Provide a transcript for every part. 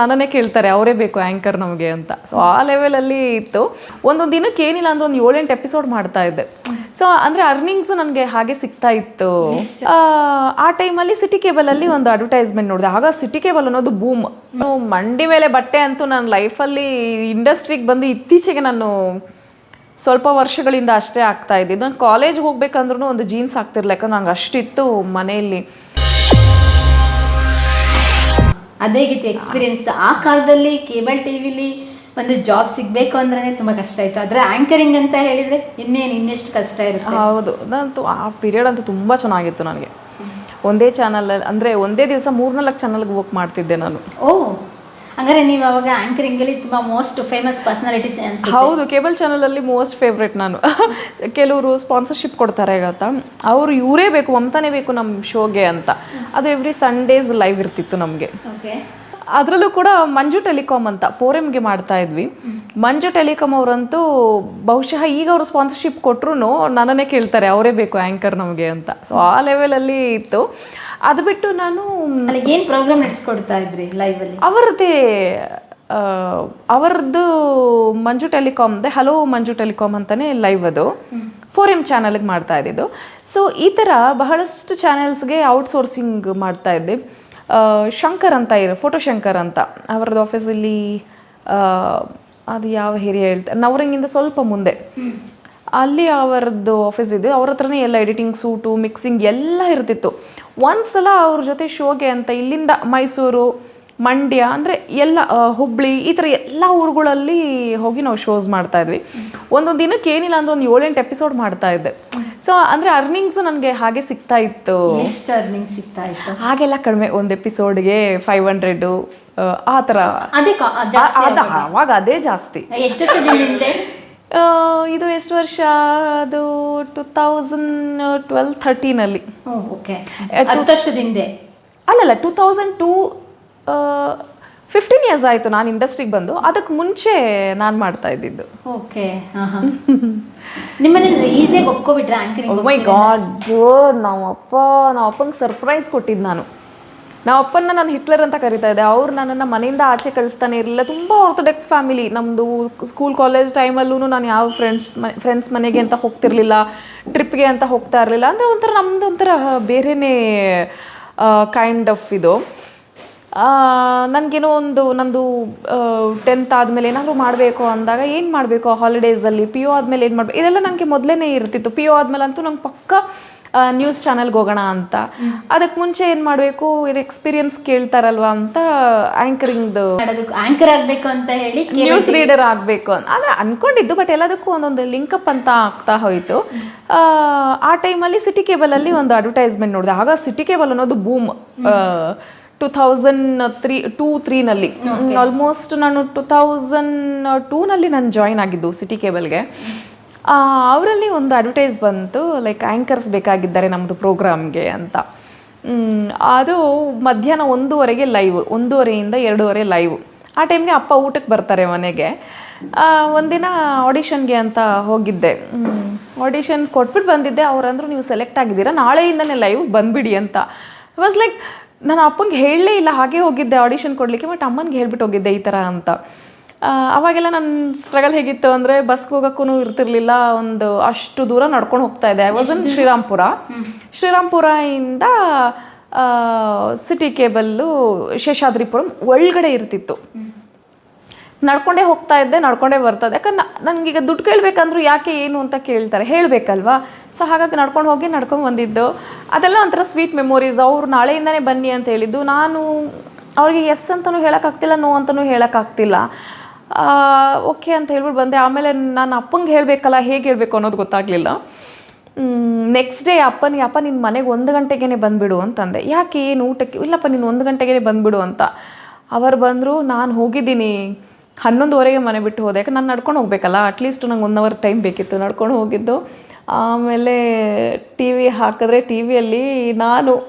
ನನ್ನನ್ನೇ ಕೇಳ್ತಾರೆ ಅವರೇ ಬೇಕು ಆ್ಯಂಕರ್ ನಮಗೆ ಅಂತ. ಸೊ ಆ ಲೆವೆಲಲ್ಲಿ ಇತ್ತು. ಒಂದೊಂದು ದಿನಕ್ಕೆ ಏನಿಲ್ಲ ಅಂದ್ರೆ ಒಂದು 7-8 ಎಪಿಸೋಡ್ ಮಾಡ್ತಾ ಇದ್ದೆ. ಸೊ ಅಂದರೆ ಅರ್ನಿಂಗ್ಸು ನನಗೆ ಹಾಗೆ ಸಿಗ್ತಾ ಇತ್ತು. ಆ ಟೈಮಲ್ಲಿ ಸಿಟಿ ಕೇಬಲಲ್ಲಿ ಒಂದು ಅಡ್ವರ್ಟೈಸ್ಮೆಂಟ್ ನೋಡಿದೆ. ಆಗ ಸಿಟಿ ಕೇಬಲ್ ಅನ್ನೋದು ಬೂಮ್. ಮಂಡಿ ಮೇಲೆ ಬಟ್ಟೆ ಅಂತೂ ನನ್ನ ಲೈಫಲ್ಲಿ ಇಂಡಸ್ಟ್ರಿಗೆ ಬಂದು ಇತ್ತೀಚೆಗೆ ನಾನು ಸ್ವಲ್ಪ ವರ್ಷಗಳಿಂದ ಅಷ್ಟೇ ಆಗ್ತಾ ಇದ್ದಿದ್ದು. ನಾನು ಕಾಲೇಜ್ಗೆ ಹೋಗ್ಬೇಕಂದ್ರೂ ಒಂದು ಜೀನ್ಸ್ ಆಗ್ತಿರ್ಲಿಲ್ಲ, ಯಾಕಂದ್ರೆ ನಂಗೆ ಅಷ್ಟಿತ್ತು ಮನೆಯಲ್ಲಿ. ಅದೇ ರೀತಿ ಎಕ್ಸ್ಪೀರಿಯನ್ಸ್. ಆ ಕಾಲದಲ್ಲಿ ಕೇಬಲ್ ಟಿವಿಲಿ ಒಂದು ಜಾಬ್ ಸಿಗಬೇಕು ಅಂದ್ರೆ ತುಂಬ ಕಷ್ಟ ಇತ್ತು. ಆದರೆ ಆ್ಯಂಕರಿಂಗ್ ಅಂತ ಹೇಳಿದರೆ ಇನ್ನೆಷ್ಟು ಕಷ್ಟ ಇರುತ್ತೆ. ಹೌದು, ನಂತೂ ಆ ಪೀರಿಯಡ್ ಅಂತೂ ತುಂಬ ಚೆನ್ನಾಗಿತ್ತು ನನಗೆ. ಒಂದೇ ಚಾನಲ್ ಅಂದರೆ ಒಂದೇ ದಿವಸ 3-4 ಚಾನಲ್ಗೆ ವರ್ಕ್ ಮಾಡ್ತಿದ್ದೆ ನಾನು. ಹಂಗಾರೆ ನೀವು ಅವಾಗ ಆ್ಯಂಕರಿಂಗಲ್ಲಿ ತುಂಬ ಮೋಸ್ಟ್ ಫೇಮಸ್ ಪರ್ಸನಾಲಿಟೀಸ್ ಅನ್ಸುತ್ತೆ. ಹೌದು, ಕೇಬಲ್ ಚಾನಲಲ್ಲಿ ಮೋಸ್ಟ್ ಫೇವ್ರೇಟ್ ನಾನು. ಕೆಲವರು ಸ್ಪಾನ್ಸರ್ಶಿಪ್ ಕೊಡ್ತಾರೆ ಗೊತ್ತಾ, ಅವರು ಇವರೇ ಬೇಕು, ಮಮತಾನೇ ಬೇಕು ನಮ್ಮ ಶೋಗೆ ಅಂತ. ಅದು ಎವ್ರಿ ಸಂಡೇಸ್ ಲೈವ್ ಇರ್ತಿತ್ತು ನಮಗೆ. ಅದರಲ್ಲೂ ಕೂಡ ಮಂಜು ಟೆಲಿಕಾಮ್ ಅಂತ 4Mಗೆ ಮಾಡ್ತಾ ಇದ್ವಿ. ಮಂಜು ಟೆಲಿಕಾಮ್ ಅವರಂತೂ ಬಹುಶಃ ಈಗ ಅವರು ಸ್ಪಾನ್ಸರ್ಶಿಪ್ ಕೊಟ್ಟರು ನನ್ನನ್ನೇ ಕೇಳ್ತಾರೆ ಅವರೇ ಬೇಕು ಆ್ಯಂಕರ್ ನಮಗೆ ಅಂತ. ಸೊ ಆ ಲೆವೆಲಲ್ಲಿ ಇತ್ತು. ಅದು ಬಿಟ್ಟು ನಾನು ಏನು ಪ್ರೋಗ್ರಾಮ್ ನಡೆಸ್ಕೊಡ್ತಾ ಇದ್ರಿ ಲೈವಲ್ಲಿ? ಅವರದ್ದು ಮಂಜು ಟೆಲಿಕಾಮ್ದೆ ಹಲೋ ಮಂಜು ಟೆಲಿಕಾಮ್ ಅಂತಲೇ ಲೈವ್ ಅದು 4M ಚಾನಲ್ಗೆ ಮಾಡ್ತಾ ಇದ್ದಿದ್ದು. ಸೊ ಈ ಥರ ಬಹಳಷ್ಟು ಚಾನೆಲ್ಸ್ಗೆ ಔಟ್ಸೋರ್ಸಿಂಗ್ ಮಾಡ್ತಾ ಇದ್ದೆ. ಶಂಕರ್ ಅಂತ ಫೋಟೋ ಶಂಕರ್ ಅಂತ ಅವರದ್ದು ಆಫೀಸಲ್ಲಿ, ಅದು ಯಾವ ಏರಿಯಾ ಹೇಳ್ತಾರೆ, ನವರಂಗಿಂದ ಸ್ವಲ್ಪ ಮುಂದೆ ಅಲ್ಲಿ ಅವರದ್ದು ಆಫೀಸ್ ಇದೆ. ಅವ್ರ ಹತ್ರನೇ ಎಲ್ಲ ಎಡಿಟಿಂಗ್, ಸೂಟು, ಮಿಕ್ಸಿಂಗ್ ಎಲ್ಲ ಇರ್ತಿತ್ತು. ಒಂದ್ಸಲ ಅವ್ರ ಜೊತೆ ಶೋಗೆ ಅಂತ ಇಲ್ಲಿಂದ ಮೈಸೂರು, ಮಂಡ್ಯ ಅಂದರೆ ಎಲ್ಲ ಹುಬ್ಳಿ ಈ ಥರ ಎಲ್ಲ ಊರುಗಳಲ್ಲಿ ಹೋಗಿ ನಾವು ಶೋಸ್ ಮಾಡ್ತಾಯಿದ್ವಿ. ಒಂದೊಂದು ದಿನಕ್ಕೆ ಏನಿಲ್ಲ ಅಂದ್ರೆ ಒಂದು 7-8 ಎಪಿಸೋಡ್ ಮಾಡ್ತಾ ಇದ್ದೆ. ಸೊ ಅಂದರೆ ಅರ್ನಿಂಗ್ಸು ನನಗೆ ಹಾಗೆ ಸಿಗ್ತಾ ಇತ್ತು. ಎಷ್ಟು ಅರ್ನಿಂಗ್ ಸಿಗ್ತಾ ಇತ್ತು? ಹಾಗೆಲ್ಲ ಕಡಿಮೆ, ಒಂದು ಎಪಿಸೋಡ್ಗೆ 500 ಆ ಥರ. ಅವಾಗ ಅದೇ ಜಾಸ್ತಿ. ಎಷ್ಟು? ಇದು ಎಷ್ಟು ವರ್ಷ? ಅದು 2012-13 ಓಕೆ, 10 ವರ್ಷದಿಂದ. ಅಲ್ಲಲ್ಲ, 2002 15 ಇಯರ್ಸ್ ಆಯಿತು ನಾನು ಇಂಡಸ್ಟ್ರಿಗೆ ಬಂದು. ಅದಕ್ಕೆ ಮುಂಚೆ ನಾನು ಮಾಡ್ತಾ ಇದ್ದಿದ್ದು. ಓಕೆ. ನಿಮ್ಮಲ್ಲಿ ಈಸಿಯಾಗಿ ಒಪ್ಕೊಬಿಟ್ರೆ ಆ್ಯಂಕರಿಂಗ್? ಮೈ ಗಾಡ್, ನಮ್ಮ ಅಪ್ಪಂಗೆ ಸರ್ಪ್ರೈಸ್ ಕೊಟ್ಟಿದ್ದು ನಾನು. ನಮ್ಮ ಅಪ್ಪನ ನಾನು ಹಿಟ್ಲರ್ ಅಂತ ಕರಿತಾ ಇದ್ದೆ. ಅವ್ರು ನನ್ನನ್ನು ಮನೆಯಿಂದ ಆಚೆ ಕಳಿಸ್ತಾನೆ ಇರಲಿಲ್ಲ. ತುಂಬ ಆರ್ಥೋಡಾಕ್ಸ್ ಫ್ಯಾಮಿಲಿ ನಮ್ಮದು. ಸ್ಕೂಲ್ ಕಾಲೇಜ್ ಟೈಮಲ್ಲೂ ನಾನು ಯಾವ ಫ್ರೆಂಡ್ಸ್ ಮನೆಗೆ ಅಂತ ಹೋಗ್ತಿರ್ಲಿಲ್ಲ, ಟ್ರಿಪ್ಗೆ ಅಂತ ಹೋಗ್ತಾ ಇರಲಿಲ್ಲ. ಅಂದರೆ ಒಂಥರ ನಮ್ಮದು ಒಂಥರ ಬೇರೆಯೇ ಕೈಂಡ್ ಆಫ್ ಇದು. ನನಗೇನೋ ನಂದು 10th ಆದಮೇಲೆ ಏನಾದರೂ ಮಾಡಬೇಕು ಅಂದಾಗ ಏನು ಮಾಡಬೇಕು ಹಾಲಿಡೇಸಲ್ಲಿ, PU ಆದಮೇಲೆ ಏನು ಮಾಡಬೇಕು, ಇದೆಲ್ಲ ನನಗೆ ಮೊದಲೇ ಇರ್ತಿತ್ತು. PU ಆದಮೇಲೆ ಅಂತೂ ನಂಗೆ ಪಕ್ಕ ನ್ಯೂಸ್ ಚಾನೆಲ್ಗೆ ಹೋಗೋಣ ಅಂತ. ಅದಕ್ಕೆ ಮುಂಚೆ ಏನು ಮಾಡಬೇಕು, ಇದು ಎಕ್ಸ್ಪೀರಿಯನ್ಸ್ ಕೇಳ್ತಾರಲ್ವ ಅಂತ ಆ್ಯಂಕರಿಂಗ್ದು ಆ್ಯಂಕರ್ ಆಗಬೇಕು ಅಂತ ಹೇಳಿ ನ್ಯೂಸ್ ರೀಡರ್ ಆಗಬೇಕು ಅಂತ ಆದರೆ ಅಂದ್ಕೊಂಡಿದ್ದು. ಬಟ್ ಎಲ್ಲದಕ್ಕೂ ಒಂದೊಂದು ಲಿಂಕಪ್ ಅಂತ ಆಗ್ತಾ ಹೋಯಿತು. ಆ ಟೈಮಲ್ಲಿ ಸಿಟಿ ಕೇಬಲಲ್ಲಿ ಒಂದು ಅಡ್ವರ್ಟೈಸ್ಮೆಂಟ್ ನೋಡಿದೆ. ಆಗ ಸಿಟಿ ಕೇಬಲ್ ಅನ್ನೋದು ಬೂಮ್. 2003 ಆಲ್ಮೋಸ್ಟ್ ನಾನು 2002 ನಾನು ಜಾಯಿನ್ ಆಗಿದ್ದು ಸಿಟಿ ಕೇಬಲ್ಗೆ. ಅವರಲ್ಲಿ ಒಂದು ಅಡ್ವರ್ಟೈಸ್ ಬಂತು, ಲೈಕ್ ಆ್ಯಂಕರ್ಸ್ ಬೇಕಾಗಿದ್ದಾರೆ ನಮ್ಮದು ಪ್ರೋಗ್ರಾಮ್ಗೆ ಅಂತ. ಅದು ಮಧ್ಯಾಹ್ನ 1:30ಗೆ ಲೈವ್, 1:30ಇಂದ 2:30 ಲೈವ್. ಆ ಟೈಮ್ಗೆ ಅಪ್ಪ ಊಟಕ್ಕೆ ಬರ್ತಾರೆ ಮನೆಗೆ. ಒಂದಿನ ಆಡಿಷನ್ಗೆ ಅಂತ ಹೋಗಿದ್ದೆ. ಆಡಿಷನ್ ಕೊಟ್ಬಿಟ್ಟು ಬಂದಿದ್ದೆ. ಅವರಂದ್ರು ನೀವು ಸೆಲೆಕ್ಟ್ ಆಗಿದ್ದೀರಾ, ನಾಳೆಯಿಂದನೇ ಲೈವ್ ಬಂದುಬಿಡಿ ಅಂತ. ವಾಸ್ ಲೈಕ್ ನಾನು ಅಪ್ಪಂಗೆ ಹೇಳಲೇ ಇಲ್ಲ, ಹಾಗೆ ಹೋಗಿದ್ದೆ ಆಡಿಷನ್ ಕೊಡಲಿಕ್ಕೆ. ಬಟ್ ಅಮ್ಮನಿಗೆ ಹೇಳ್ಬಿಟ್ಟು ಹೋಗಿದ್ದೆ ಈ ಥರ ಅಂತ. ಅವಾಗೆಲ್ಲ ನನ್ನ ಸ್ಟ್ರಗಲ್ ಹೇಗಿತ್ತು ಅಂದರೆ ಬಸ್ಗೆ ಹೋಗೋಕ್ಕೂ ಇರ್ತಿರ್ಲಿಲ್ಲ, ಒಂದು ಅಷ್ಟು ದೂರ ನಡ್ಕೊಂಡು ಹೋಗ್ತಾ ಇದ್ದೆ. ಐ ವಾಸ್ ಇನ್ ಶ್ರೀರಾಮ್ಪುರದಿಂದ ಸಿಟಿ ಕೇಬಲ್ಲು ಶೇಷಾದ್ರಿಪುರಂ ಒಳಗಡೆ ಇರ್ತಿತ್ತು. ನಡ್ಕೊಂಡೇ ಹೋಗ್ತಾ ಇದ್ದೆ, ನಡ್ಕೊಂಡೇ ಬರ್ತದೆ. ಯಾಕಂದ್ರೆ ನನಗೀಗ ದುಡ್ಡು ಕೇಳಬೇಕಂದ್ರೂ ಯಾಕೆ ಏನು ಅಂತ ಕೇಳ್ತಾರೆ, ಹೇಳಬೇಕಲ್ವಾ. ಸೊ ಹಾಗಾಗಿ ನಡ್ಕೊಂಡು ಹೋಗಿ ನಡ್ಕೊಂಡು ಬಂದಿದ್ದು. ಅದೆಲ್ಲ ಒಂಥರ ಸ್ವೀಟ್ ಮೆಮೊರೀಸ್. ಅವ್ರು ನಾಳೆಯಿಂದನೇ ಬನ್ನಿ ಅಂತ ಹೇಳಿದ್ದು. ನಾನು ಅವ್ರಿಗೆ ಎಸ್ ಅಂತಲೂ ಹೇಳೋಕ್ಕಾಗ್ತಿಲ್ಲ, ನೋ ಅಂತಲೂ ಹೇಳೋಕ್ಕಾಗ್ತಿಲ್ಲ. ಓಕೆ ಅಂತ ಹೇಳ್ಬಿಟ್ಟು ಬಂದೆ. ಆಮೇಲೆ ನಾನು ಅಪ್ಪಂಗೆ ಹೇಳಬೇಕಲ್ಲ, ಹೇಗೆ ಹೇಳಬೇಕು ಅನ್ನೋದು ಗೊತ್ತಾಗಲಿಲ್ಲ. ನೆಕ್ಸ್ಟ್ ಡೇ ಅಪ್ಪ ನಿನ್ನ ಮನೆಗೆ 1 ಗಂಟೆಗೇ ಬಂದುಬಿಡು ಅಂತಂದೆ. ಯಾಕೆ, ಏನು ಊಟಕ್ಕೆ? ಇಲ್ಲಪ್ಪ ನೀನು 1 ಗಂಟೆಗೇ ಬಂದುಬಿಡು ಅಂತ. ಅವರು ಬಂದರು. ನಾನು ಹೋಗಿದ್ದೀನಿ 11:30ಗೆ ಮನೆ ಬಿಟ್ಟು ಹೋದೆ. ಯಾಕೆ ನಾನು ನಡ್ಕೊಂಡು ಹೋಗಬೇಕಲ್ಲ, ಅಟ್ಲೀಸ್ಟ್ ನಂಗೆ 1 ಅವರ್ ಟೈಮ್ ಬೇಕಿತ್ತು. ನಡ್ಕೊಂಡು ಹೋಗಿದ್ದು. ಆಮೇಲೆ TV ಹಾಕಿದ್ರೆ TV ಯಲ್ಲಿ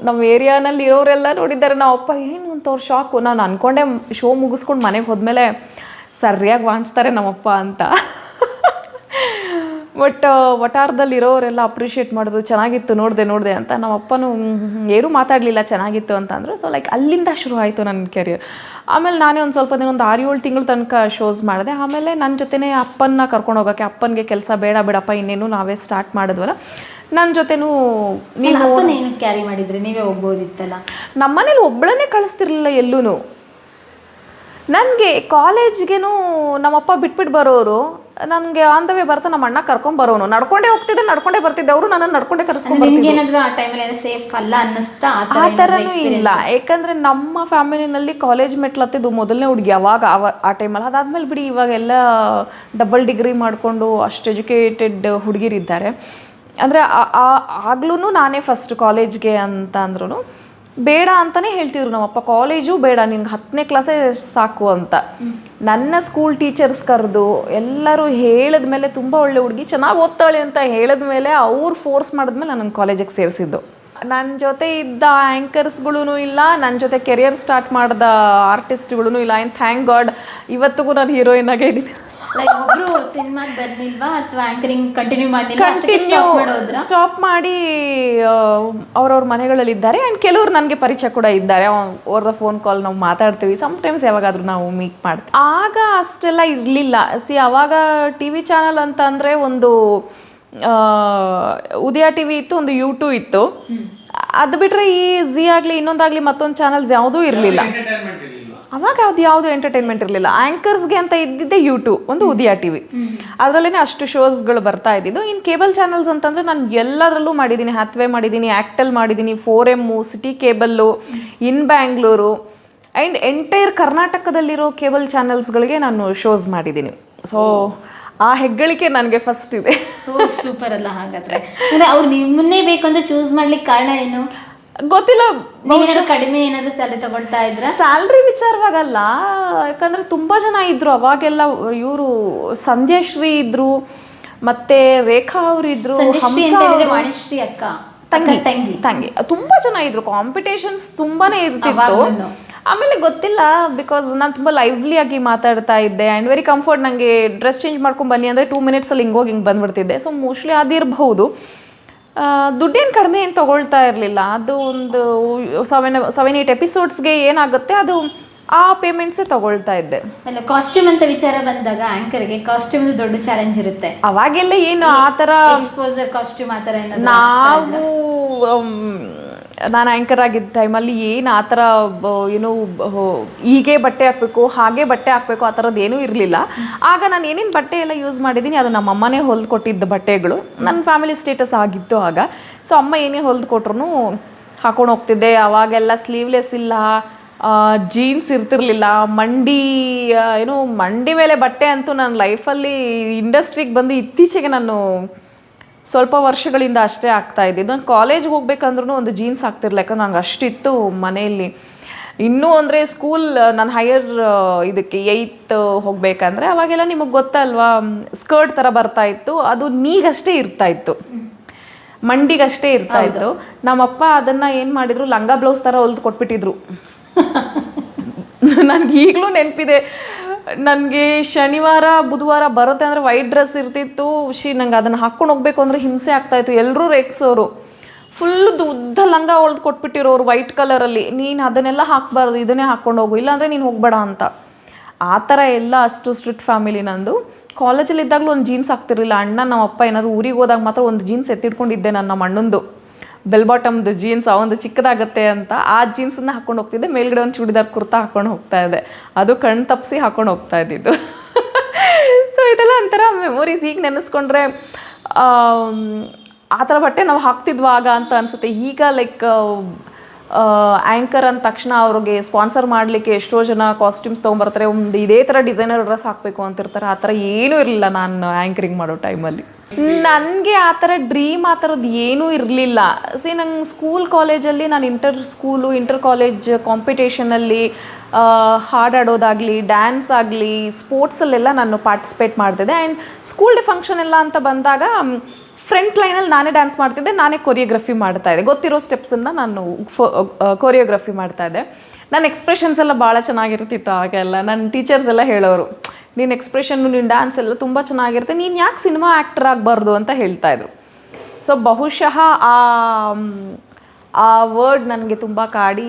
ನಮ್ಮ ಏರಿಯಾನಲ್ಲಿ ಇರೋರೆಲ್ಲ ನೋಡಿದ್ದಾರೆ. ನಾವು ಅಪ್ಪ ಏನು ಅಂತ ಅವ್ರು ಶಾಕು. ನಾನು ಅಂದ್ಕೊಂಡೆ ಶೋ ಮುಗಿಸ್ಕೊಂಡು ಮನೆಗೆ ಹೋದ್ಮೇಲೆ ಸರಿಯಾಗಿ ವಾಣಿಸ್ತಾರೆ ನಮ್ಮಪ್ಪ ಅಂತ. ಬಟ್ ವಟಾರದಲ್ಲಿರೋರೆಲ್ಲ ಅಪ್ರಿಷಿಯೇಟ್ ಮಾಡಿದ್ರು, ಚೆನ್ನಾಗಿತ್ತು ನೋಡಿದೆ ಅಂತ. ನಮ್ಮ ಅಪ್ಪನೂ ಏನೂ ಮಾತಾಡಲಿಲ್ಲ, ಚೆನ್ನಾಗಿತ್ತು ಅಂತ ಅಂದರು. ಸೊ ಲೈಕ್ ಅಲ್ಲಿಂದ ಶುರು ಆಯಿತು ನನ್ನ ಕೆರಿಯರ್. ಆಮೇಲೆ ನಾನೇ ಒಂದು ಸ್ವಲ್ಪ ದಿನ ಒಂದು 6-7 ತಿಂಗಳ ತನಕ ಶೋಸ್ ಮಾಡಿದೆ. ಆಮೇಲೆ ನನ್ನ ಜೊತೆನೇ ಅಪ್ಪನ್ನ ಕರ್ಕೊಂಡು ಹೋಗೋಕ್ಕೆ, ಅಪ್ಪನಿಗೆ ಕೆಲಸ ಬೇಡ ಬಿಡಪ್ಪ ಇನ್ನೇನು ನಾವೇ ಸ್ಟಾರ್ಟ್ ಮಾಡಿದ್ವಲ್ಲ, ನನ್ನ ಜೊತೆನೂ ನೀವು ಏನು ಕ್ಯಾರಿ ಮಾಡಿದ್ರಿ, ನೀವೇ ಹೋಗ್ಬೋದಿತ್ತಲ್ಲ. ನಮ್ಮನೇಲಿ ಒಬ್ಬಳನ್ನೇ ಕಳಿಸ್ತಿರ್ಲಿಲ್ಲ ಎಲ್ಲೂ. ನನಗೆ ಕಾಲೇಜ್ಗೇನು ನಮ್ಮಪ್ಪ ಬಿಟ್ಬಿಟ್ಟು ಬರೋರು, ನನಗೆ ಆನ್ ದ ವೇ ಬರ್ತಾ ನಮ್ಮ ಅಣ್ಣ ಕರ್ಕೊಂಡು ಬರೋನು, ನಡ್ಕೊಂಡೇ ಹೋಗ್ತಿದ್ದೆ, ನಡ್ಕೊಂಡೇ ಬರ್ತಿದ್ದೆ, ಅವರು ನನ್ನನ್ನು ನಡ್ಕೊಂಡೇ ಕರ್ಸ್ಕೊಂಡು ನಿಮ್ಗೇನಾದ್ರೂ ಆ ಟೈಮಲ್ಲಿ ಸೇಫ್ ಅಲ್ಲ ಅನ್ನಿಸ್ತಾ? ಆ ಥರನೂ ಇಲ್ಲ, ಯಾಕಂದರೆ ನಮ್ಮ ಫ್ಯಾಮಿಲಿನಲ್ಲಿ ಕಾಲೇಜ್ ಮೆಟ್ಲು ಹತ್ತಿದ್ದು ಮೊದಲನೇ ಹುಡುಗಿ ಅವಾಗ ಆ ಟೈಮಲ್ಲಿ. ಅದಾದಮೇಲೆ ಬಿಡಿ ಇವಾಗೆಲ್ಲ ಡಬಲ್ ಡಿಗ್ರಿ ಮಾಡಿಕೊಂಡು ಅಷ್ಟು ಎಜುಕೇಟೆಡ್ ಹುಡುಗಿರಿದ್ದಾರೆ. ಅಂದರೆ ಆಗ್ಲೂ ನಾನೇ ಫಸ್ಟ್ ಕಾಲೇಜ್ಗೆ ಅಂತ ಅಂದ್ರೂ ಬೇಡ ಅಂತಲೇ ಹೇಳ್ತಿದ್ರು ನಮ್ಮಪ್ಪ, ಕಾಲೇಜು ಬೇಡ ನಿನ್ಗೆ 10ನೇ ಕ್ಲಾಸೇ ಸಾಕು ಅಂತ. ನನ್ನ ಸ್ಕೂಲ್ ಟೀಚರ್ಸ್ ಕರೆದು ಎಲ್ಲರೂ ಹೇಳಿದ್ಮೇಲೆ, ತುಂಬ ಒಳ್ಳೆ ಹುಡುಗಿ ಚೆನ್ನಾಗಿ ಓದ್ತಾಳೆ ಅಂತ ಹೇಳಿದ್ಮೇಲೆ, ಅವ್ರು ಫೋರ್ಸ್ ಮಾಡಿದ್ಮೇಲೆ ನನ್ನ ಕಾಲೇಜಿಗೆ ಸೇರಿಸಿದ್ದು. ನನ್ನ ಜೊತೆ ಇದ್ದ ಆ್ಯಂಕರ್ಸ್ಗಳೂ ಇಲ್ಲ, ನನ್ನ ಜೊತೆ ಕೆರಿಯರ್ ಸ್ಟಾರ್ಟ್ ಮಾಡಿದ ಆರ್ಟಿಸ್ಟ್ಗಳೂ ಇಲ್ಲ. ಆ್ಯಂಡ್ ಥ್ಯಾಂಕ್ ಗಾಡ್ ಇವತ್ತಿಗೂ ನಾನು ಹೀರೋಯಿನ್ ಆಗೇ ಇದ್ದೀನಿ. ಲೈಕ್ ಒಬ್ರು ಸಿನಿಮಾಗೆ ಬರ್ಲಿಲ್ವಾ ಅಥವಾ ಆಂಕರಿಂಗ್ ಕಂಟಿನ್ಯೂ ಮಾಡಲಿಲ್ಲ? ಸ್ಟಾಪ್ ಮಾಡಿ ಅವ್ರವ್ರ ಮನೆಗಳಲ್ಲಿದ್ದಾರೆ. ಆ್ಯಂಡ್ ಕೆಲವರು ನನಗೆ ಪರಿಚಯ ಕೂಡ ಇದ್ದಾರೆ, ಅವ್ರದ ಫೋನ್ ಕಾಲ್ ನಾವು ಮಾತಾಡ್ತೀವಿ ಸಮ್ಟೈಮ್ಸ್, ಯಾವಾಗಾದ್ರೂ ನಾವು ಮೀಟ್ ಮಾಡ್ತೀವಿ. ಆಗ ಅಷ್ಟೆಲ್ಲ ಇರಲಿಲ್ಲ. ಅವಾಗ ಟಿ ವಿ ಚಾನಲ್ ಅಂತ ಅಂದರೆ ಒಂದು ಉದಯ ಟಿ ವಿ ಇತ್ತು, ಒಂದು U2 ಇತ್ತು. ಅದು ಬಿಟ್ಟರೆ ಈ ಝೀ ಆಗಲಿ ಇನ್ನೊಂದಾಗಲಿ ಮತ್ತೊಂದು ಚಾನಲ್ಸ್ ಯಾವುದೂ ಇರಲಿಲ್ಲ. ಅವಾಗ ಯಾವುದು ಎಂಟರ್ಟೈನ್ಮೆಂಟ್ ಇರಲಿಲ್ಲ. ಆ್ಯಂಕರ್ಸ್ಗೆ ಅಂತ ಇದ್ದಿದ್ದೆ U2, ಒಂದು ಉದಯ ಟಿ ವಿ. ಅದರಲ್ಲೇ ಅಷ್ಟು ಶೋಸ್ಗಳು ಬರ್ತಾ ಇದ್ದಿದ್ದು. ಇನ್ನು ಕೇಬಲ್ ಚಾನಲ್ಸ್ ಅಂತಂದರೆ ನಾನು ಎಲ್ಲದರಲ್ಲೂ ಮಾಡಿದ್ದೀನಿ. ಹ್ಯಾತ್ವೇ ಮಾಡಿದ್ದೀನಿ, ಆ್ಯಕ್ಟಲ್ ಮಾಡಿದ್ದೀನಿ, 4M, city cable, in Bangalore and entire ಕರ್ನಾಟಕದಲ್ಲಿರೋ ಕೇಬಲ್ ಚಾನಲ್ಸ್ಗಳಿಗೆ ನಾನು ಶೋಸ್ ಮಾಡಿದ್ದೀನಿ. ಸೊ ಆ ಹೆಗ್ಗಳಿಕೆ ನನಗೆ ಫಸ್ಟ್ ಇದೆ. ಸೂಪರ್ ಅಲ್ಲ ಹಾಗಾದರೆ. ಅಂದರೆ ಅವ್ರು ನಿಮ್ಮನ್ನೇ ಬೇಕಂದ್ರೆ ಚೂಸ್ ಮಾಡ್ಲಿಕ್ಕೆ ಕಾರಣ ಏನು ಗೊತ್ತಿಲ್ಲ. ಕಡಿಮೆ ಏನಾದರೂ ಸ್ಯಾಲ್ರಿ ತಗೊಳ್ತಾ ಇದ್ರ? ಸ್ಯಾಲ್ರಿ ವಿಚಾರವಾಗಲ್ಲ, ಯಾಕಂದ್ರೆ ತುಂಬಾ ಜನ ಇದ್ರು ಅವಾಗೆಲ್ಲ. ಇವರು ಸಂಧ್ಯಾಶ್ರೀ ಇದ್ರು, ಮತ್ತೆ ರೇಖಾ ಅವರು ಇದ್ರು, ವಾಣಿಶ್ರೀ ಅಕ್ಕ ತಂಗಿ ತುಂಬಾ ಜನ ಇದ್ರು. ಕಾಂಪಿಟೇಷನ್ಸ್ ತುಂಬಾನೇ ಇರ್ತಿತ್ತು. ಆಮೇಲೆ ಗೊತ್ತಿಲ್ಲ, ಬಿಕಾಸ್ ನಾನು ತುಂಬ ಲೈವ್ಲಿಯಾಗಿ ಮಾತಾಡ್ತಾ ಇದ್ದೆ ಆ್ಯಂಡ್ ವೆರಿ ಕಂಫರ್ಟ್. ನನಗೆ ಡ್ರೆಸ್ ಚೇಂಜ್ ಮಾಡ್ಕೊಂಡು ಬನ್ನಿ ಅಂದರೆ 2 ಮಿನಿಟ್ಸಲ್ಲಿ ಹಿಂಗೆ ಬಂದ್ಬಿಡ್ತಿದ್ದೆ. So mostly ಅದಿರಬಹುದು. ದುಡ್ಡೇನು ಕಡಿಮೆ ಏನು ತೊಗೊಳ್ತಾ ಇರಲಿಲ್ಲ. ಅದು ಒಂದು 7-8 ಎಪಿಸೋಡ್ಸ್ಗೆ ಏನಾಗುತ್ತೆ ಅದು ಆ ಪೇಮೆಂಟ್ಸೇ ತೊಗೊಳ್ತಾ ಇದ್ದೆ. ಅಲ್ಲ, ಕಾಸ್ಟ್ಯೂಮ್ ಅಂತ ವಿಚಾರ ಬಂದಾಗ ಆ್ಯಂಕರ್ಗೆ ಕಾಸ್ಟ್ಯೂಮ್ ದೊಡ್ಡ ಚಾಲೆಂಜ್ ಇರುತ್ತೆ. ಅವಾಗೆಲ್ಲ ಏನು ಆ ಥರ ಎಕ್ಸ್ಪೋಸರ್ ಕಾಸ್ಟ್ಯೂಮ್ ಆ ಥರ ನಾನು ಆ್ಯಂಕರ್ ಆಗಿದ್ದ ಟೈಮಲ್ಲಿ ಏನು ಆ ಥರ ಏನು ಹೀಗೆ ಬಟ್ಟೆ ಹಾಕಬೇಕು ಹಾಗೆ ಬಟ್ಟೆ ಹಾಕಬೇಕು ಆ ಥರದ್ದು ಏನೂ ಇರಲಿಲ್ಲ. ಆಗ ನಾನು ಏನೇನು ಬಟ್ಟೆ ಎಲ್ಲ ಯೂಸ್ ಮಾಡಿದ್ದೀನಿ ಅದು ನಮ್ಮ ಅಮ್ಮನೇ ಹೊಲ್ದು ಕೊಟ್ಟಿದ್ದ ಬಟ್ಟೆಗಳು. ನನ್ನ ಫ್ಯಾಮಿಲಿ ಸ್ಟೇಟಸ್ ಆಗಿತ್ತು ಆಗ. ಸೊ ಅಮ್ಮ ಏನೇ ಹೊಲ್ದು ಕೊಟ್ರು ಹಾಕೊಂಡು ಹೋಗ್ತಿದ್ದೆ. ಅವಾಗೆಲ್ಲ ಸ್ಲೀವ್ಲೆಸ್ ಇಲ್ಲ, ಜೀನ್ಸ್ ಇರ್ತಿರ್ಲಿಲ್ಲ, ಮಂಡಿ ಮೇಲೆ ಬಟ್ಟೆ ಅಂತೂ ನನ್ನ ಲೈಫಲ್ಲಿ ಇಂಡಸ್ಟ್ರಿಗೆ ಬಂದು ಇತ್ತೀಚೆಗೆ ನಾನು ಸ್ವಲ್ಪ ವರ್ಷಗಳಿಂದ ಅಷ್ಟೇ ಆಗ್ತಾ ಇದ್ದಿದ್ದು. ನಾನು ಕಾಲೇಜ್ಗೆ ಹೋಗ್ಬೇಕಂದ್ರೂ ಒಂದು ಜೀನ್ಸ್ ಹಾಕ್ತಿರ್ಲಿಲ್ಲ, ಯಾಕಂದ್ರೆ ನಂಗೆ ಅಷ್ಟಿತ್ತು ಮನೆಯಲ್ಲಿ. ಇನ್ನೂ ಅಂದರೆ ಸ್ಕೂಲ್ ನಾನು ಹೈಯರ್ ಇದಕ್ಕೆ 8th ಹೋಗಬೇಕಂದ್ರೆ ಅವಾಗೆಲ್ಲ ನಿಮಗೆ ಗೊತ್ತಲ್ವಾ, ಸ್ಕರ್ಟ್ ಥರ ಬರ್ತಾ ಇತ್ತು. ಅದು ನೀಗಷ್ಟೇ ಇರ್ತಾ ಇತ್ತು, ಮಂಡಿಗಷ್ಟೇ ಇರ್ತಾ ಇತ್ತು. ನಮ್ಮಪ್ಪ ಅದನ್ನು ಏನು ಮಾಡಿದ್ರು, ಲಂಗ ಬ್ಲೌಸ್ ಥರ ಹೊಲ್ದು ಕೊಟ್ಬಿಟ್ಟಿದ್ರು. ನನಗೆ ಈಗಲೂ ನೆನಪಿದೆ. ನನಗೆ ಶನಿವಾರ ಬುಧವಾರ ಬರುತ್ತೆ ಅಂದರೆ ವೈಟ್ ಡ್ರೆಸ್ ಇರ್ತಿತ್ತು. ನಂಗೆ ಅದನ್ನು ಹಾಕ್ಕೊಂಡು ಹೋಗ್ಬೇಕು ಅಂದರೆ ಹಿಂಸೆ ಆಗ್ತಾಯಿತ್ತು. ಎಲ್ಲರೂ ರೇಕ್ಸೋರು. ಫುಲ್ ಉದ್ದ ಲಂಗ ಹೊಲ್ದು ಕೊಟ್ಬಿಟ್ಟಿರೋರು ವೈಟ್ ಕಲರಲ್ಲಿ. ನೀನು ಅದನ್ನೆಲ್ಲ ಹಾಕಬಾರ್ದು, ಇದನ್ನೇ ಹಾಕ್ಕೊಂಡು ಹೋಗು, ಇಲ್ಲಾಂದರೆ ನೀನು ಹೋಗಬೇಡ ಅಂತ. ಆ ಥರ ಎಲ್ಲ ಅಷ್ಟು ಸ್ಟ್ರಿಕ್ಟ್ ಫ್ಯಾಮಿಲಿ ನಂದು. ಕಾಲೇಜಲ್ಲಿ ಇದ್ದಾಗಲೂ ಒಂದು ಜೀನ್ಸ್ ಹಾಕ್ತಿರ್ಲಿಲ್ಲ. ಅಣ್ಣ ನಮ್ಮಪ್ಪ ಏನಾದರೂ ಊರಿಗೆ ಹೋದಾಗ ಮಾತ್ರ ಒಂದು ಜೀನ್ಸ್ ಎತ್ತಿಟ್ಕೊಂಡಿದ್ದೆ, ನಮ್ಮ ಅಣ್ಣಂದು ಬೆಲ್ ಬಾಟಮ್ದು ಜೀನ್ಸ್, ಅವೊಂದು ಚಿಕ್ಕದಾಗತ್ತೆ ಅಂತ. ಆ ಜೀನ್ಸನ್ನ ಹಾಕ್ಕೊಂಡು ಹೋಗ್ತಿದ್ದೆ, ಮೇಲ್ಗಡೆ ಒಂದು ಚೂಡಿದಾರ್ ಕುರ್ತಾ ಹಾಕ್ಕೊಂಡು ಹೋಗ್ತಾ ಇದ್ದೆ. ಅದು ಕಣ್ಣು ತಪ್ಪಿಸಿ ಹಾಕ್ಕೊಂಡು ಹೋಗ್ತಾ ಇದ್ದಿದ್ದು. ಸೊ ಇದೆಲ್ಲ ಒಂಥರ ಮೆಮೊರೀಸ್. ಈಗ ನೆನೆಸ್ಕೊಂಡ್ರೆ ಆ ಥರ ಬಟ್ಟೆ ನಾವು ಹಾಕ್ತಿದ್ವಾ ಆಗ ಅಂತ ಅನಿಸುತ್ತೆ. ಈಗ ಲೈಕ್ ಆ್ಯಂಕರ್ ಅಂದ ತಕ್ಷಣ ಅವ್ರಿಗೆ ಸ್ಪಾನ್ಸರ್ ಮಾಡಲಿಕ್ಕೆ ಎಷ್ಟೋ ಜನ ಕಾಸ್ಟ್ಯೂಮ್ಸ್ ತೊಗೊಂಬರ್ತಾರೆ, ಒಂದು ಇದೇ ಥರ ಡಿಸೈನರ್ ಡ್ರೆಸ್ ಹಾಕಬೇಕು ಅಂತಿರ್ತಾರೆ. ಆ ಥರ ಏನೂ ಇರಲಿಲ್ಲ ನಾನು ಆ್ಯಂಕರಿಂಗ್ ಮಾಡೋ ಟೈಮಲ್ಲಿ. ನನಗೆ ಆ ಥರ ಡ್ರೀಮ್ ಆ ಥರದ್ದು ಏನೂ ಇರಲಿಲ್ಲ. ನಂಗೆ ಸ್ಕೂಲ್ ಕಾಲೇಜಲ್ಲಿ ನಾನು ಇಂಟರ್ ಕಾಲೇಜ್ ಕಾಂಪಿಟೇಷನಲ್ಲಿ ಹಾಡಾಡೋದಾಗಲಿ, ಡ್ಯಾನ್ಸ್ ಆಗಲಿ, ಸ್ಪೋರ್ಟ್ಸಲ್ಲೆಲ್ಲ ನಾನು ಪಾರ್ಟಿಸಿಪೇಟ್ ಮಾಡ್ತಿದ್ದೆ. ಆ್ಯಂಡ್ ಸ್ಕೂಲ್ ಡೇ ಫಂಕ್ಷನ್ ಎಲ್ಲ ಅಂತ ಬಂದಾಗ ಫ್ರಂಟ್ ಲೈನಲ್ಲಿ ನಾನೇ ಡ್ಯಾನ್ಸ್ ಮಾಡ್ತಿದ್ದೆ, ನಾನೇ ಕೊರಿಯೋಗ್ರಫಿ ಮಾಡ್ತಾಯಿದ್ದೆ. ಗೊತ್ತಿರೋ ಸ್ಟೆಪ್ಸನ್ನು ನಾನು ಕೊರಿಯೋಗ್ರಫಿ ಮಾಡ್ತಾಯಿದ್ದೆ. ನನ್ನ ಎಕ್ಸ್ಪ್ರೆಷನ್ಸ್ ಎಲ್ಲ ಭಾಳ ಚೆನ್ನಾಗಿರ್ತಿತ್ತು ಆಗೆಲ್ಲ. ನನ್ನ ಟೀಚರ್ಸ್ ಎಲ್ಲ ಹೇಳೋರು, ನಿನ್ನ ಎಕ್ಸ್ಪ್ರೆಷನ್ನು ನಿನ್ನ ಡ್ಯಾನ್ಸ್ ಎಲ್ಲ ತುಂಬ ಚೆನ್ನಾಗಿರುತ್ತೆ, ನೀನು ಯಾಕೆ ಸಿನಿಮಾ ಆ್ಯಕ್ಟರ್ ಆಗಬಾರ್ದು ಅಂತ ಹೇಳ್ತಾಯಿದ್ರು. ಸೊ ಬಹುಶಃ ಆ ವರ್ಡ್ ನನಗೆ ತುಂಬ ಕಾಡಿ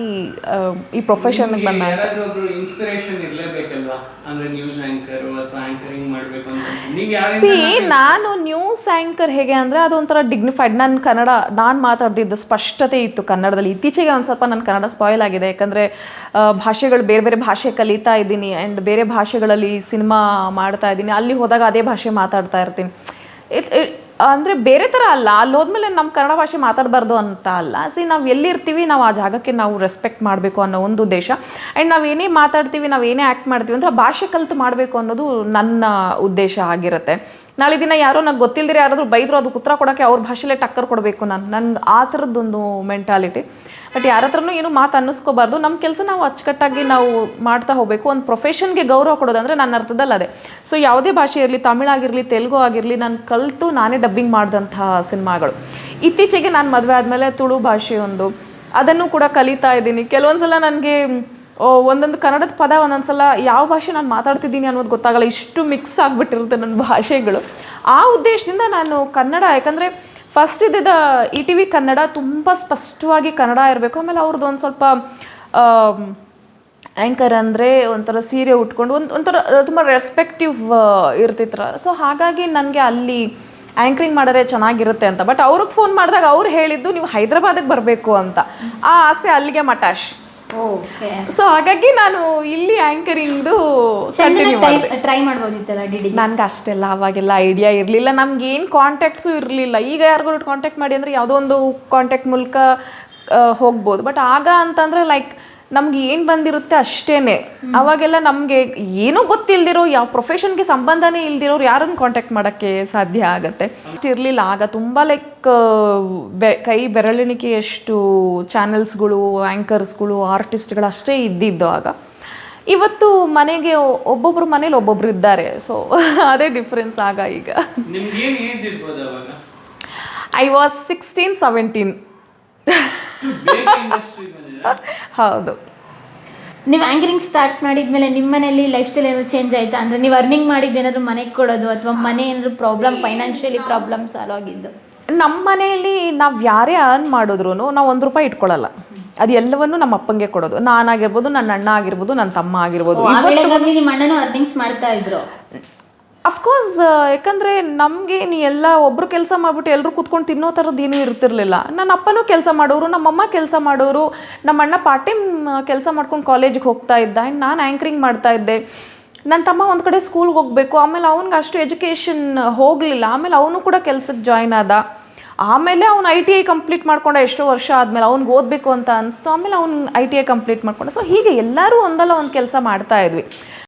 ಈ ಪ್ರೊಫೆಷನ್ಗೆ ಬಂದ. ಯಾರಾದ್ರೂ ಇನ್ಸ್ಪಿರೇಷನ್ ಇರಲೇಬೇಕಲ್ವಾ, ಅಂದ್ರೆ ನ್ಯೂಸ್ ಆಂಕರ್ ಅಥವಾ ಆಂಕರಿಂಗ್ ಮಾಡಬೇಕು ಅಂತ ನೀವು ಸಿ ನಾನು ನ್ಯೂಸ್ ಆ್ಯಂಕರ್ ಹೇಗೆ ಅಂದರೆ ಅದೊಂಥರ ಡಿಗ್ನಿಫೈಡ್. ನಾನು ಮಾತಾಡ್ದಿದ್ದು ಸ್ಪಷ್ಟತೆ ಇತ್ತು ಕನ್ನಡದಲ್ಲಿ. ಇತ್ತೀಚೆಗೆ ಒಂದು ಸ್ವಲ್ಪ ನನ್ನ ಕನ್ನಡ ಸ್ಪಾಯ್ಲ್ ಆಗಿದೆ, ಯಾಕಂದರೆ ಭಾಷೆಗಳು ಬೇರೆ ಬೇರೆ ಭಾಷೆ ಕಲಿತಾ ಇದ್ದೀನಿ ಆ್ಯಂಡ್ ಬೇರೆ ಭಾಷೆಗಳಲ್ಲಿ ಸಿನಿಮಾ ಮಾಡ್ತಾ ಇದ್ದೀನಿ. ಅಲ್ಲಿ ಹೋದಾಗ ಅದೇ ಭಾಷೆ ಮಾತಾಡ್ತಾ ಇರ್ತೀನಿ. ಅಂದರೆ ಬೇರೆ ಥರ ಅಲ್ಲ, ಅಲ್ಲಿ ಹೋದ್ಮೇಲೆ ನಮ್ಮ ಕನ್ನಡ ಭಾಷೆ ಮಾತಾಡಬಾರ್ದು ಅಂತ ಅಲ್ಲ. ನಾವು ಎಲ್ಲಿರ್ತೀವಿ ನಾವು ಆ ಜಾಗಕ್ಕೆ ನಾವು ರೆಸ್ಪೆಕ್ಟ್ ಮಾಡಬೇಕು ಅನ್ನೋ ಒಂದು ಉದ್ದೇಶ. ಆ್ಯಂಡ್ ನಾವೇನೇ ಮಾತಾಡ್ತೀವಿ, ನಾವೇನೇ ಆ್ಯಕ್ಟ್ ಮಾಡ್ತೀವಿ ಅಂದರೆ ಆ ಭಾಷೆ ಕಲಿತು ಮಾಡಬೇಕು ಅನ್ನೋದು ನನ್ನ ಉದ್ದೇಶ ಆಗಿರುತ್ತೆ. ನಾಳೆ ದಿನ ಯಾರೋ ನನಗೆ ಗೊತ್ತಿಲ್ಲದಿರೋ ಯಾರಾದರೂ ಬೈದರೂ ಅದಕ್ಕೆ ಉತ್ತರ ಕೊಡೋಕ್ಕೆ ಅವ್ರ ಭಾಷೆಲೇ ಟಕ್ಕರ್ ಕೊಡಬೇಕು. ನನಗೆ ಆ ಥರದ್ದೊಂದು ಮೆಂಟಾಲಿಟಿ. ಬಟ್ ಯಾರ ಹತ್ರನೂ ಏನು ಮಾತು ಅನ್ನಿಸ್ಕೋಬಾರ್ದು. ನಮ್ಮ ಕೆಲಸ ನಾವು ಅಚ್ಚುಕಟ್ಟಾಗಿ ನಾವು ಮಾಡ್ತಾ ಹೋಗಬೇಕು. ಒಂದು ಪ್ರೊಫೆಷನ್ಗೆ ಗೌರವ ಕೊಡೋದಂದರೆ ನನ್ನ ಅರ್ಥದಲ್ಲಿ ಅದೇ. ಸೊ ಯಾವುದೇ ಭಾಷೆ ಇರಲಿ, ತಮಿಳಾಗಿರಲಿ, ತೆಲುಗು ಆಗಿರಲಿ, ನಾನು ಕಲಿತು ನಾನೇ ಡಬ್ಬಿಂಗ್ ಮಾಡಿದಂಥ ಸಿನಿಮಾಗಳು. ಇತ್ತೀಚೆಗೆ ನಾನು ಮದುವೆ ಆದಮೇಲೆ ತುಳು ಭಾಷೆ ಅದನ್ನು ಕೂಡ ಕಲಿತಾ ಇದ್ದೀನಿ. ಕೆಲವೊಂದು ಸಲ ನನಗೆ ಒಂದೊಂದು ಕನ್ನಡದ ಪದ ಒಂದೊಂದು ಸಲ ಯಾವ ಭಾಷೆ ನಾನು ಮಾತಾಡ್ತಿದ್ದೀನಿ ಅನ್ನೋದು ಗೊತ್ತಾಗಲ್ಲ, ಇಷ್ಟು ಮಿಕ್ಸ್ ಆಗಿಬಿಟ್ಟಿರುತ್ತೆ ನನ್ನ ಭಾಷೆಗಳು. ಆ ಉದ್ದೇಶದಿಂದ ನಾನು ಕನ್ನಡ, ಯಾಕಂದರೆ ಫಸ್ಟ್ ಇದ್ದಿದ್ದ ETV ಕನ್ನಡ ತುಂಬ ಸ್ಪಷ್ಟವಾಗಿ ಕನ್ನಡ ಇರಬೇಕು. ಆಮೇಲೆ ಅವ್ರದ್ದು ಒಂದು ಸ್ವಲ್ಪ ಆ್ಯಂಕರ್ ಅಂದರೆ ಒಂಥರ ಸೀರೆ ಉಟ್ಕೊಂಡು ಒಂಥರ ತುಂಬ ರೆಸ್ಪೆಕ್ಟಿವ್ ಇರ್ತಿತ್ರ. ಸೊ ಹಾಗಾಗಿ ನನಗೆ ಅಲ್ಲಿ ಆ್ಯಂಕರಿಂಗ್ ಮಾಡಿದ್ರೆ ಚೆನ್ನಾಗಿರುತ್ತೆ ಅಂತ. ಬಟ್ ಅವ್ರಿಗೆ ಫೋನ್ ಮಾಡಿದಾಗ ಅವ್ರು ಹೇಳಿದ್ದು ನೀವು ಹೈದ್ರಾಬಾದಿಗೆ ಬರಬೇಕು ಅಂತ. ಆ ಆಸೆ ಅಲ್ಲಿಗೆ ಮಟಾಶ್. ಓಕೆ. ಸೊ ಹಾಗಾಗಿ ನಾನು ಇಲ್ಲಿ ಆ್ಯಂಕರಿಂಗ್ದು ಟ್ರೈ ಮಾಡ್ಬೋದಿತ್ತಲ್ಲ ಡಿಡಿ. ನನಗೆ ಅಷ್ಟೆಲ್ಲ ಅವಾಗೆಲ್ಲ ಐಡಿಯಾ ಇರಲಿಲ್ಲ, ನಮ್ಗೆ ಏನು ಕಾಂಟ್ಯಾಕ್ಟ್ಸು ಇರಲಿಲ್ಲ. ಈಗ ಯಾರಿಗೂ ಕಾಂಟ್ಯಾಕ್ಟ್ ಮಾಡಿ ಅಂದರೆ ಯಾವುದೋ ಒಂದು ಕಾಂಟ್ಯಾಕ್ಟ್ ಮೂಲಕ ಹೋಗ್ಬೋದು. ಬಟ್ ಆಗ ಅಂತಂದರೆ ಲೈಕ್ ನಮ್ಗೆ ಏನು ಬಂದಿರುತ್ತೆ ಅಷ್ಟೇ. ಅವಾಗೆಲ್ಲ ನಮಗೆ ಏನೂ ಗೊತ್ತಿಲ್ದಿರೋ, ಯಾವ ಪ್ರೊಫೆಷನ್ಗೆ ಸಂಬಂಧನೇ ಇಲ್ದಿರೋರು ಯಾರನ್ನು ಕಾಂಟ್ಯಾಕ್ಟ್ ಮಾಡೋಕ್ಕೆ ಸಾಧ್ಯ ಆಗುತ್ತೆ. ಅಷ್ಟು ಇರಲಿಲ್ಲ ಆಗ. ತುಂಬ ಲೈಕ್ ಕೈ ಬೆರಳೆಣಿಕೆಯಷ್ಟು ಚಾನೆಲ್ಸ್ಗಳು, ಆ್ಯಂಕರ್ಸ್ಗಳು, ಆರ್ಟಿಸ್ಟ್ಗಳು ಅಷ್ಟೇ ಇದ್ದಿದ್ದು ಆಗ. ಇವತ್ತು ಮನೆಗೆ ಒಬ್ಬೊಬ್ರು ಮನೇಲಿ ಒಬ್ಬೊಬ್ರು ಇದ್ದಾರೆ. ಸೊ ಅದೇ ಡಿಫ್ರೆನ್ಸ್ ಆಗ ಈಗ. ನಿಮ್ಗೆ ಏನು ಏಜ್ ಇರ್ಬೋದು ಅವಾಗ? I was 16-17. ಹೌದು. ನೀವು ಆ್ಯಂಕರಿಂಗ್ ಸ್ಟಾರ್ಟ್ ಮಾಡಿದ್ಮೇಲೆ ನಿಮ್ಮ ಮನೇಲಿ ಲೈಫ್ ಸ್ಟೈಲ್ ಏನಾದ್ರು ಚೇಂಜ್ ಆಯ್ತಾ? ಅಂದರೆ ನೀವು ಅರ್ನಿಂಗ್ ಮಾಡಿದ್ದು ಏನಾದರೂ ಮನೆಗೆ ಕೊಡೋದು ಅಥವಾ ಮನೆ ಏನಾದರೂ ಪ್ರಾಬ್ಲಮ್, ಫೈನಾನ್ಷಿಯಲಿ ಪ್ರಾಬ್ಲಮ್ ಸಾಲ್ವ್ ಆಗಿದ್ದು? ನಮ್ಮ ಮನೆಯಲ್ಲಿ ನಾವು ಯಾರೇ ಅರ್ನ್ ಮಾಡಿದ್ರು ನಾವು ₹1 ಇಟ್ಕೊಳ್ಳಲ್ಲ. ಅದು ಎಲ್ಲವನ್ನೂ ನಮ್ಮ ಅಪ್ಪಂಗೆ ಕೊಡೋದು. ನಾನಾಗಿರ್ಬೋದು, ನನ್ನ ಅಣ್ಣ ಆಗಿರ್ಬೋದು, ನನ್ನ ತಮ್ಮ ಆಗಿರ್ಬೋದು. ನಿಮ್ಮ ಅಣ್ಣನೂ ಅರ್ನಿಂಗ್ಸ್ ಮಾಡ್ತಾ ಇದ್ರು? ಅಫ್ಕೋರ್ಸ್. ಯಾಕಂದರೆ ನಮಗೆ ಎಲ್ಲ ಒಬ್ಬರು ಕೆಲಸ ಮಾಡಿಬಿಟ್ಟು ಎಲ್ಲರೂ ಕೂತ್ಕೊಂಡು ತಿನ್ನೋ ಥರದ್ದು ಏನೂ ಇರ್ತಿರ್ಲಿಲ್ಲ. ನನ್ನ ಅಪ್ಪನೂ ಕೆಲಸ ಮಾಡೋರು, ನಮ್ಮಮ್ಮ ಕೆಲಸ ಮಾಡೋರು, ನಮ್ಮ ಅಣ್ಣ ಪಾರ್ಟ್ ಟೈಮ್ ಕೆಲಸ ಮಾಡ್ಕೊಂಡು ಕಾಲೇಜಿಗೆ ಹೋಗ್ತಾ ಇದ್ದ. ಆ್ಯಂಡ್ ನಾನು ಆ್ಯಂಕರಿಂಗ್ ಮಾಡ್ತಾ ಇದ್ದೆ. ನನ್ನ ತಮ್ಮ ಒಂದು ಕಡೆ ಸ್ಕೂಲ್ಗೆ ಹೋಗಬೇಕು. ಆಮೇಲೆ ಅವ್ನಿಗೆ ಅಷ್ಟು ಎಜುಕೇಷನ್ ಹೋಗಲಿಲ್ಲ. ಆಮೇಲೆ ಅವನು ಕೂಡ ಕೆಲಸಕ್ಕೆ ಜಾಯ್ನ್ ಆದ. ಆಮೇಲೆ ಅವ್ನು ITI ಕಂಪ್ಲೀಟ್ ಮಾಡ್ಕೊಂಡ. ಎಷ್ಟೋ ವರ್ಷ ಆದಮೇಲೆ ಅವ್ನಿಗೆ ಓದಬೇಕು ಅಂತ ಅನಿಸ್ತು. ಆಮೇಲೆ ಅವ್ನು ITI ಕಂಪ್ಲೀಟ್ ಮಾಡ್ಕೊಂಡ. ಸೊ ಹೀಗೆ ಎಲ್ಲರೂ ಒಂದಲ್ಲ ಒಂದು ಕೆಲಸ ಮಾಡ್ತಾ ಇದ್ವಿ.